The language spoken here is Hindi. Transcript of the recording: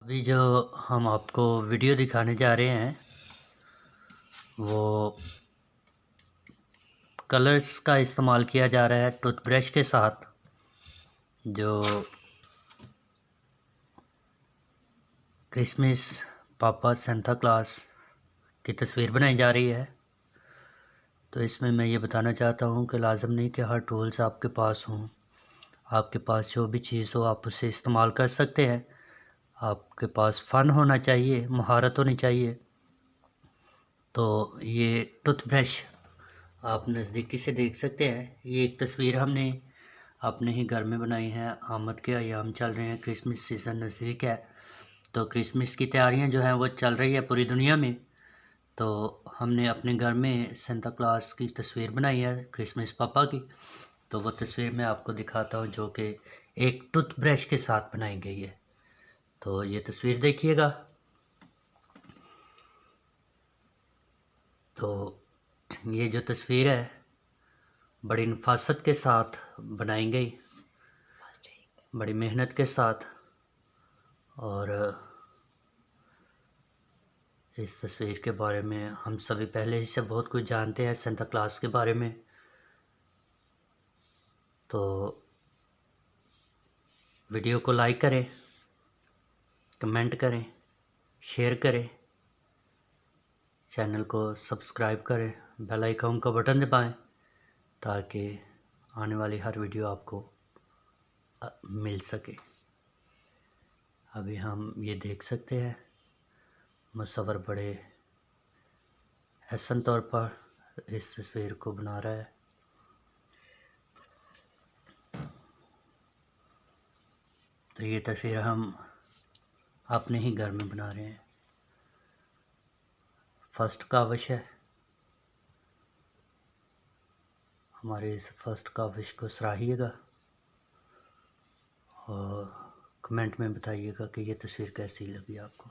अभी जो हम आपको वीडियो दिखाने जा रहे हैं वो कलर्स का इस्तेमाल किया जा रहा है टूथब्रश के साथ। जो क्रिसमस पापा सेंटा क्लॉस की तस्वीर बनाई जा रही है। तो इसमें मैं ये बताना चाहता हूँ कि लाज़म नहीं कि हर टूल्स आपके पास हों। आपके पास जो भी चीज़ हो आप उसे इस्तेमाल कर सकते हैं। आपके पास फ़न होना चाहिए, महारत होनी चाहिए। तो ये टूथब्रश आप नज़दीकी से देख सकते हैं। ये एक तस्वीर हमने अपने ही घर में बनाई है। आमद के अयाम चल रहे हैं, क्रिसमस सीज़न नज़दीक है, तो क्रिसमस की तैयारियां जो हैं वो चल रही है पूरी दुनिया में। तो हमने अपने घर में सेंटा क्लॉस की तस्वीर बनाई है, क्रिसमस पापा की। तो वो तस्वीर मैं आपको दिखाता हूँ जो कि एक टूथब्रश के साथ बनाई गई है। तो ये तस्वीर देखिएगा। तो ये जो तस्वीर है बड़ी नफासत के साथ बनाई गई, बड़ी मेहनत के साथ। और इस तस्वीर के बारे में हम सभी पहले ही से बहुत कुछ जानते हैं सेंटा क्लॉस के बारे में। तो वीडियो को लाइक करें, कमेंट करें, शेयर करें, चैनल को सब्सक्राइब करें, बेल आइकन का बटन दबाएं ताकि आने वाली हर वीडियो आपको मिल सके। अभी हम ये देख सकते हैं मुसव्वर बड़े हसन तौर पर इस तस्वीर को बना रहा है। तो ये तस्वीर हम अपने ही घर में बना रहे हैं। फर्स्ट काविश है। हमारे इस फर्स्ट काविश को सराहिएगा और कमेंट में बताइएगा कि ये तस्वीर कैसी लगी आपको।